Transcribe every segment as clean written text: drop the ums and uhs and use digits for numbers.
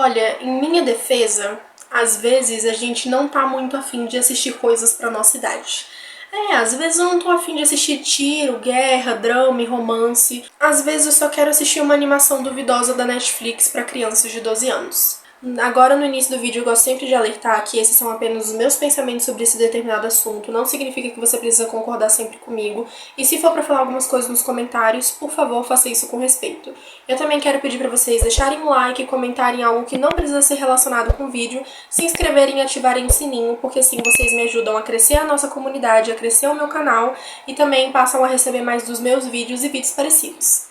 Olha, em minha defesa, às vezes a gente não tá muito afim de assistir coisas pra nossa idade. Às vezes eu não tô afim de assistir tiro, guerra, drama e romance. Às vezes eu só quero assistir uma animação duvidosa da Netflix pra crianças de 12 anos. Agora, no início do vídeo, eu gosto sempre de alertar que esses são apenas os meus pensamentos sobre esse determinado assunto. Não significa que você precisa concordar sempre comigo. E se for pra falar algumas coisas nos comentários, por favor, faça isso com respeito. Eu também quero pedir pra vocês deixarem um like, comentarem algo que não precisa ser relacionado com o vídeo, se inscreverem e ativarem o sininho, porque assim vocês me ajudam a crescer a nossa comunidade, a crescer o meu canal e também passam a receber mais dos meus vídeos e vídeos parecidos.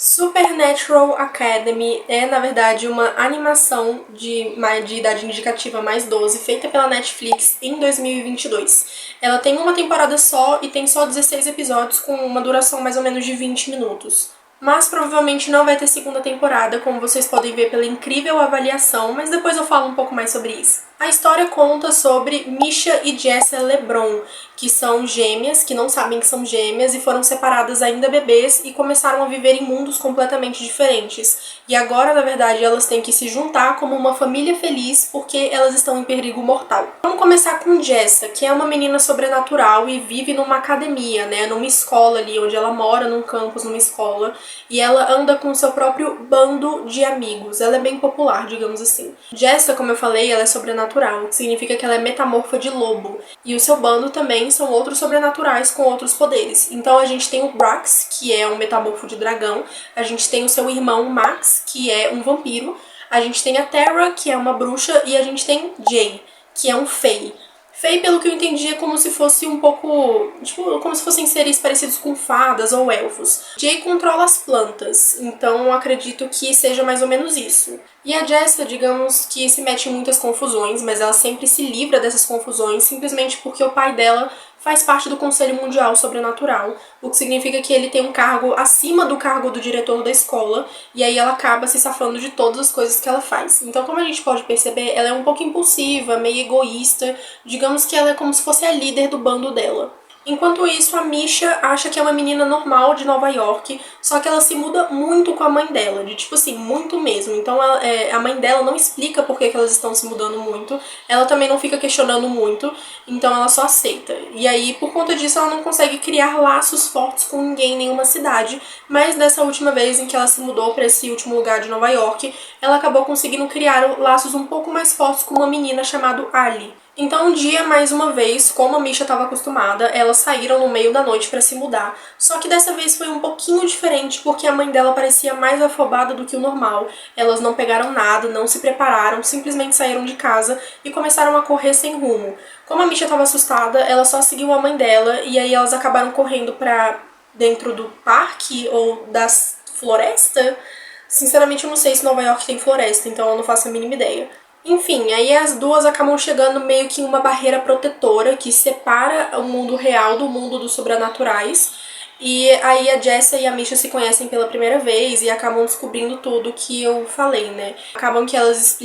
Supernatural Academy é, na verdade, uma animação de idade indicativa mais 12, feita pela Netflix em 2022. Ela tem uma temporada só e tem só 16 episódios, com uma duração mais ou menos de 20 minutos. Mas provavelmente não vai ter segunda temporada, como vocês podem ver pela incrível avaliação, mas depois eu falo um pouco mais sobre isso. A história conta sobre Misha e Jessa LeBron, que são gêmeas, que não sabem que são gêmeas e foram separadas ainda bebês e começaram a viver em mundos completamente diferentes. E agora, na verdade, elas têm que se juntar como uma família feliz porque elas estão em perigo mortal. Vamos começar com Jessa, que é uma menina sobrenatural e vive numa academia, né, numa escola ali, onde ela mora num campus, numa escola, e ela anda com o seu próprio bando de amigos. Ela é bem popular, digamos assim. Jessa, como eu falei, ela é sobrenatural, o que significa que ela é metamorfa de lobo. E o seu bando também são outros sobrenaturais com outros poderes. Então a gente tem o Brax, que é um metamorfo de dragão. A gente tem o seu irmão Max, que é um vampiro. A gente tem a Terra, que é uma bruxa. E a gente tem Jay, que é um fey. Fey, pelo que eu entendi, é como se fosse um pouco... tipo, como se fossem seres parecidos com fadas ou elfos. Jay controla as plantas, então eu acredito que seja mais ou menos isso. E a Jessa, digamos que se mete em muitas confusões, mas ela sempre se livra dessas confusões simplesmente porque o pai dela faz parte do Conselho Mundial Sobrenatural, o que significa que ele tem um cargo acima do cargo do diretor da escola, e aí ela acaba se safando de todas as coisas que ela faz. Então, como a gente pode perceber, ela é um pouco impulsiva, meio egoísta, digamos que ela é como se fosse a líder do bando dela. Enquanto isso, a Misha acha que é uma menina normal de Nova York, só que ela se muda muito com a mãe dela, de tipo assim, muito mesmo. Então a mãe dela não explica por que elas estão se mudando muito, ela também não fica questionando muito, então ela só aceita. E aí, por conta disso, ela não consegue criar laços fortes com ninguém em nenhuma cidade, mas dessa última vez em que ela se mudou para esse último lugar de Nova York, ela acabou conseguindo criar laços um pouco mais fortes com uma menina chamada Ali. Então um dia, mais uma vez, como a Misha estava acostumada, elas saíram no meio da noite para se mudar. Só que dessa vez foi um pouquinho diferente, porque a mãe dela parecia mais afobada do que o normal. Elas não pegaram nada, não se prepararam, simplesmente saíram de casa e começaram a correr sem rumo. Como a Misha estava assustada, ela só seguiu a mãe dela e aí elas acabaram correndo para dentro do parque ou da floresta. Sinceramente, eu não sei se Nova York tem floresta, então eu não faço a mínima ideia. Enfim, aí as duas acabam chegando meio que em uma barreira protetora que separa o mundo real do mundo dos sobrenaturais. E aí a Jessa e a Misha se conhecem pela primeira vez e acabam descobrindo tudo que eu falei, né? Acabam que eles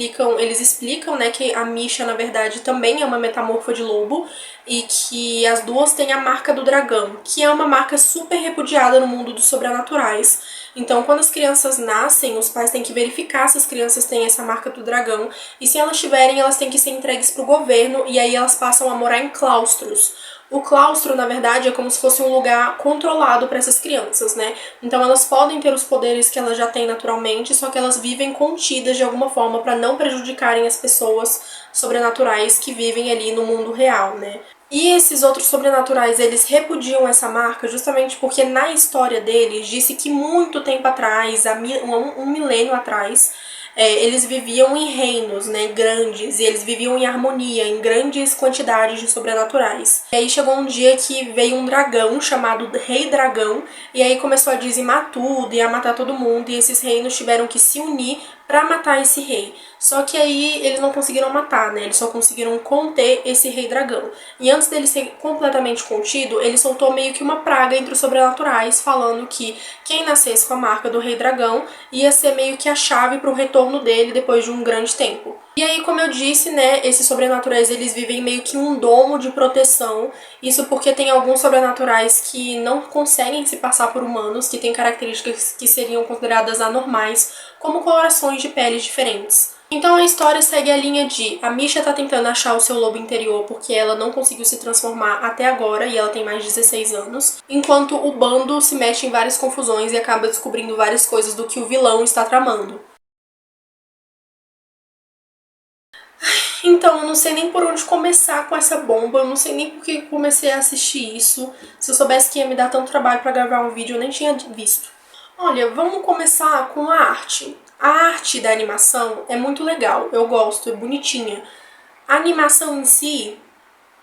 explicam, né, que a Misha, na verdade, também é uma metamorfa de lobo e que as duas têm a marca do dragão, que é uma marca super repudiada no mundo dos sobrenaturais. Então, quando as crianças nascem, os pais têm que verificar se as crianças têm essa marca do dragão, e se elas tiverem, elas têm que ser entregues para o governo, e aí elas passam a morar em claustros. O claustro, na verdade, é como se fosse um lugar controlado para essas crianças, né? Então elas podem ter os poderes que elas já têm naturalmente, só que elas vivem contidas de alguma forma para não prejudicarem as pessoas sobrenaturais que vivem ali no mundo real, né? E esses outros sobrenaturais, eles repudiam essa marca justamente porque na história deles disse que muito tempo atrás, um milênio atrás, eles viviam em reinos, né, grandes, e eles viviam em harmonia, em grandes quantidades de sobrenaturais. E aí chegou um dia que veio um dragão chamado Rei Dragão, e aí começou a dizimar tudo e a matar todo mundo, e esses reinos tiveram que se unir para matar esse rei. Só que aí eles não conseguiram matar, né? Eles só conseguiram conter esse rei dragão. E antes dele ser completamente contido, ele soltou meio que uma praga entre os sobrenaturais, falando que quem nascesse com a marca do rei dragão ia ser meio que a chave para o retorno retorno dele depois de um grande tempo. E aí, como eu disse, né, esses sobrenaturais, eles vivem meio que um domo de proteção. Isso porque tem alguns sobrenaturais que não conseguem se passar por humanos, que têm características que seriam consideradas anormais, como colorações de peles diferentes. Então a história segue a linha de a Misha tá tentando achar o seu lobo interior porque ela não conseguiu se transformar até agora e ela tem mais de 16 anos, enquanto o bando se mete em várias confusões e acaba descobrindo várias coisas do que o vilão está tramando. Então, eu não sei nem por onde começar com essa bomba, eu não sei nem por que comecei a assistir isso. Se eu soubesse que ia me dar tanto trabalho pra gravar um vídeo, eu nem tinha visto. Olha, vamos começar com a arte. A arte da animação é muito legal, eu gosto, é bonitinha. A animação em si,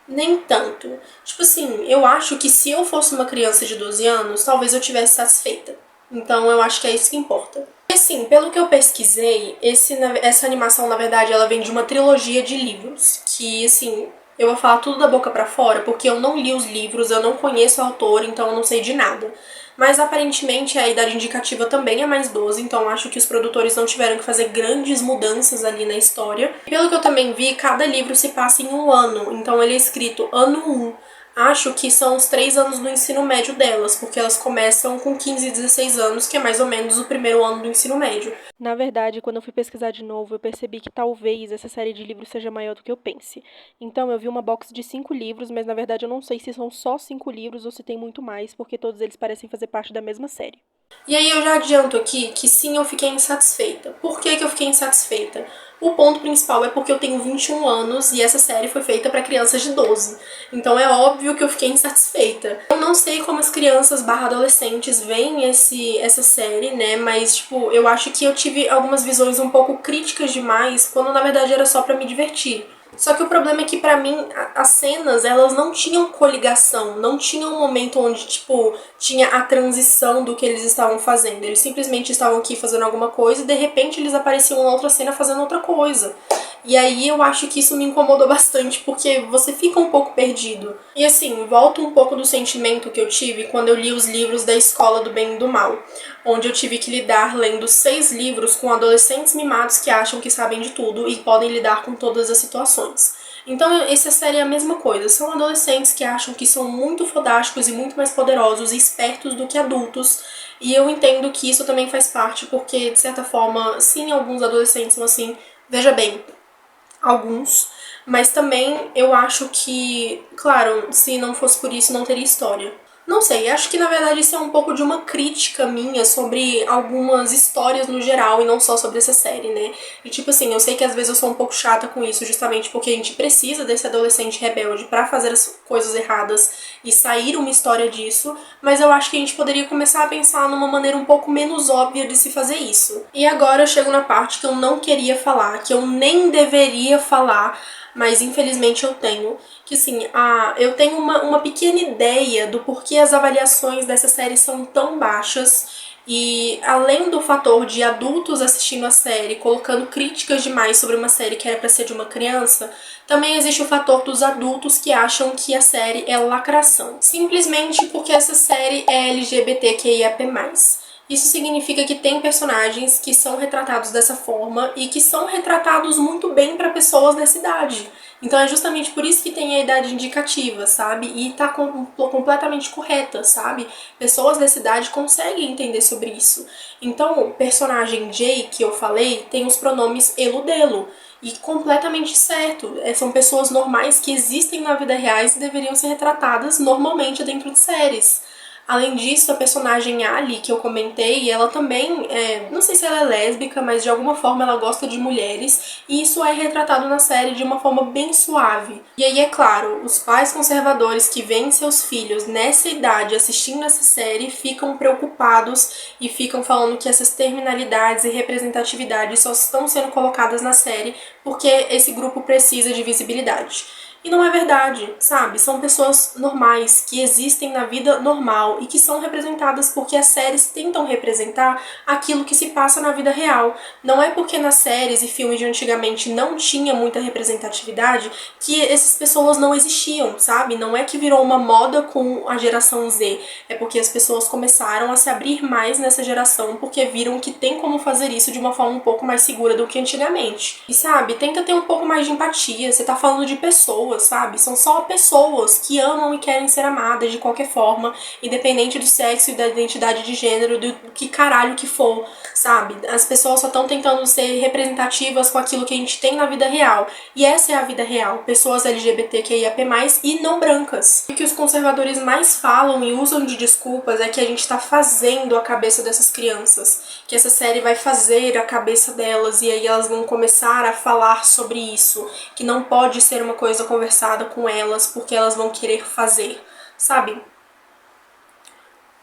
nem tanto. Tipo assim, eu acho que se eu fosse uma criança de 12 anos, talvez eu tivesse satisfeita. Então eu acho que é isso que importa. E assim, pelo que eu pesquisei, essa animação, na verdade, ela vem de uma trilogia de livros. Que, assim, eu vou falar tudo da boca pra fora, porque eu não li os livros, eu não conheço o autor, então eu não sei de nada. Mas aparentemente a idade indicativa também é mais 12, então acho que os produtores não tiveram que fazer grandes mudanças ali na história. Pelo que eu também vi, cada livro se passa em um ano, então ele é escrito ano 1. Acho que são os 3 anos do ensino médio delas, porque elas começam com 15 e 16 anos, que é mais ou menos o primeiro ano do ensino médio. Na verdade, quando eu fui pesquisar de novo, eu percebi que talvez essa série de livros seja maior do que eu pense. Então, eu vi uma box de 5 livros, mas na verdade eu não sei se são só 5 livros ou se tem muito mais, porque todos eles parecem fazer parte da mesma série. E aí eu já adianto aqui que sim, eu fiquei insatisfeita. Por que eu fiquei insatisfeita? O ponto principal é porque eu tenho 21 anos e essa série foi feita para crianças de 12. Então é óbvio que eu fiquei insatisfeita. Eu não sei como as crianças barra adolescentes veem essa série, né? Mas, tipo, eu acho que eu tive algumas visões um pouco críticas demais, quando na verdade era só para me divertir. Só que o problema é que pra mim as cenas, elas não tinham coligação, não tinha um momento onde, tipo, tinha a transição do que eles estavam fazendo. Eles simplesmente estavam aqui fazendo alguma coisa e de repente eles apareciam na outra cena fazendo outra coisa. E aí eu acho que isso me incomodou bastante, porque você fica um pouco perdido. E assim, volta um pouco do sentimento que eu tive quando eu li os livros da Escola do Bem e do Mal, onde eu tive que lidar lendo 6 livros com adolescentes mimados que acham que sabem de tudo e podem lidar com todas as situações. Então, essa série é a mesma coisa. São adolescentes que acham que são muito fodásticos e muito mais poderosos e espertos do que adultos. E eu entendo que isso também faz parte, porque, de certa forma, sim, alguns adolescentes são assim. Veja bem, alguns. Mas também eu acho que, claro, se não fosse por isso, não teria história. Não sei, acho que na verdade isso é um pouco de uma crítica minha sobre algumas histórias no geral e não só sobre essa série, né? E tipo assim, eu sei que às vezes eu sou um pouco chata com isso, justamente porque a gente precisa desse adolescente rebelde pra fazer as coisas erradas e sair uma história disso, mas eu acho que a gente poderia começar a pensar numa maneira um pouco menos óbvia de se fazer isso. E agora eu chego na parte que eu não queria falar, que eu nem deveria falar, mas infelizmente eu tenho, que assim, eu tenho uma pequena ideia do porquê as avaliações dessa série são tão baixas. E além do fator de adultos assistindo a série, colocando críticas demais sobre uma série que era pra ser de uma criança, também existe o fator dos adultos que acham que a série é lacração. Simplesmente porque essa série é LGBTQIAP+. Isso significa que tem personagens que são retratados dessa forma e que são retratados muito bem para pessoas dessa idade. Então é justamente por isso que tem a idade indicativa, sabe? E tá completamente correta, sabe? Pessoas dessa idade conseguem entender sobre isso. Então, o personagem Jay, que eu falei, tem os pronomes elo-delo. E completamente certo. São pessoas normais que existem na vida real e deveriam ser retratadas normalmente dentro de séries. Além disso, a personagem Ali, que eu comentei, ela também, não sei se ela é lésbica, mas de alguma forma ela gosta de mulheres, e isso é retratado na série de uma forma bem suave. E aí, é claro, os pais conservadores que veem seus filhos nessa idade assistindo essa série ficam preocupados e ficam falando que essas terminalidades e representatividades só estão sendo colocadas na série porque esse grupo precisa de visibilidade. E não é verdade, sabe? São pessoas normais, que existem na vida normal e que são representadas porque as séries tentam representar aquilo que se passa na vida real. Não é porque nas séries e filmes de antigamente não tinha muita representatividade que essas pessoas não existiam, sabe? Não é que virou uma moda com a geração Z, é porque as pessoas começaram a se abrir mais nessa geração porque viram que tem como fazer isso de uma forma um pouco mais segura do que antigamente. E sabe, tenta ter um pouco mais de empatia, você tá falando de pessoas, sabe? São só pessoas que amam e querem ser amadas de qualquer forma, independente do sexo e da identidade de gênero, do que caralho que for, sabe? As pessoas só estão tentando ser representativas com aquilo que a gente tem na vida real. E essa é a vida real. Pessoas LGBTQIAP+, e não brancas. O que os conservadores mais falam e usam de desculpas é que a gente tá fazendo a cabeça dessas crianças. Que essa série vai fazer a cabeça delas e aí elas vão começar a falar sobre isso. Que não pode ser uma coisa conversada com elas porque elas vão querer fazer, sabe?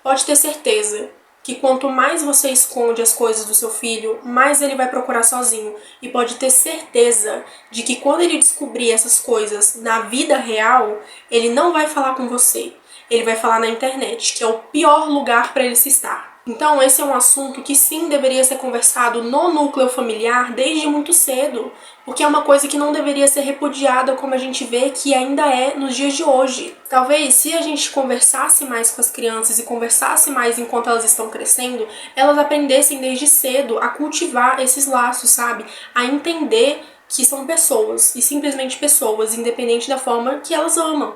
Pode ter certeza que quanto mais você esconde as coisas do seu filho, mais ele vai procurar sozinho. E pode ter certeza de que quando ele descobrir essas coisas na vida real, ele não vai falar com você. Ele vai falar na internet, que é o pior lugar para ele se estar. Então, esse é um assunto que sim deveria ser conversado no núcleo familiar desde muito cedo, porque é uma coisa que não deveria ser repudiada como a gente vê que ainda é nos dias de hoje. Talvez, se a gente conversasse mais com as crianças e conversasse mais enquanto elas estão crescendo, elas aprendessem desde cedo a cultivar esses laços, sabe? A entender que são pessoas, e simplesmente pessoas, independente da forma que elas amam.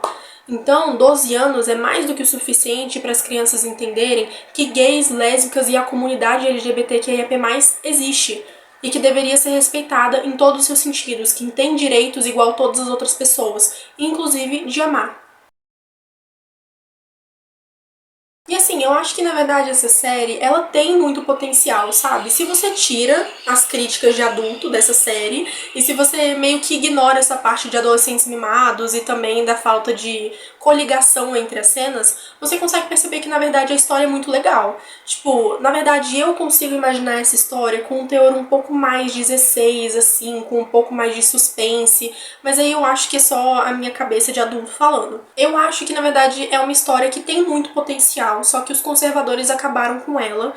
Então, 12 anos é mais do que o suficiente para as crianças entenderem que gays, lésbicas e a comunidade LGBTQIAP+, existe e que deveria ser respeitada em todos os seus sentidos, que tem direitos igual a todas as outras pessoas, inclusive de amar. E assim, eu acho que na verdade essa série, ela tem muito potencial, sabe? Se você tira as críticas de adulto dessa série, e se você meio que ignora essa parte de adolescentes mimados e também da falta de coligação entre as cenas, você consegue perceber que na verdade a história é muito legal. Tipo, na verdade eu consigo imaginar essa história com um teor um pouco mais 16, assim, com um pouco mais de suspense, mas aí eu acho que é só a minha cabeça de adulto falando. Eu acho que na verdade é uma história que tem muito potencial, só que os conservadores acabaram com ela.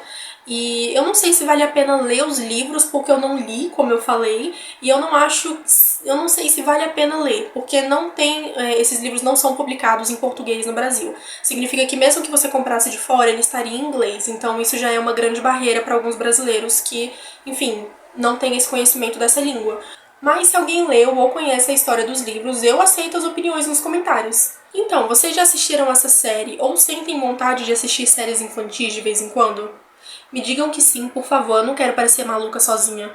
E eu não sei se vale a pena ler os livros, porque eu não li, como eu falei, e eu não sei se vale a pena ler, porque não tem, esses livros não são publicados em português no Brasil. Significa que mesmo que você comprasse de fora, ele estaria em inglês, então isso já é uma grande barreira para alguns brasileiros que, enfim, não têm esse conhecimento dessa língua. Mas se alguém leu ou conhece a história dos livros, eu aceito as opiniões nos comentários. Então, vocês já assistiram essa série ou sentem vontade de assistir séries infantis de vez em quando? Me digam que sim, por favor, eu não quero parecer maluca sozinha.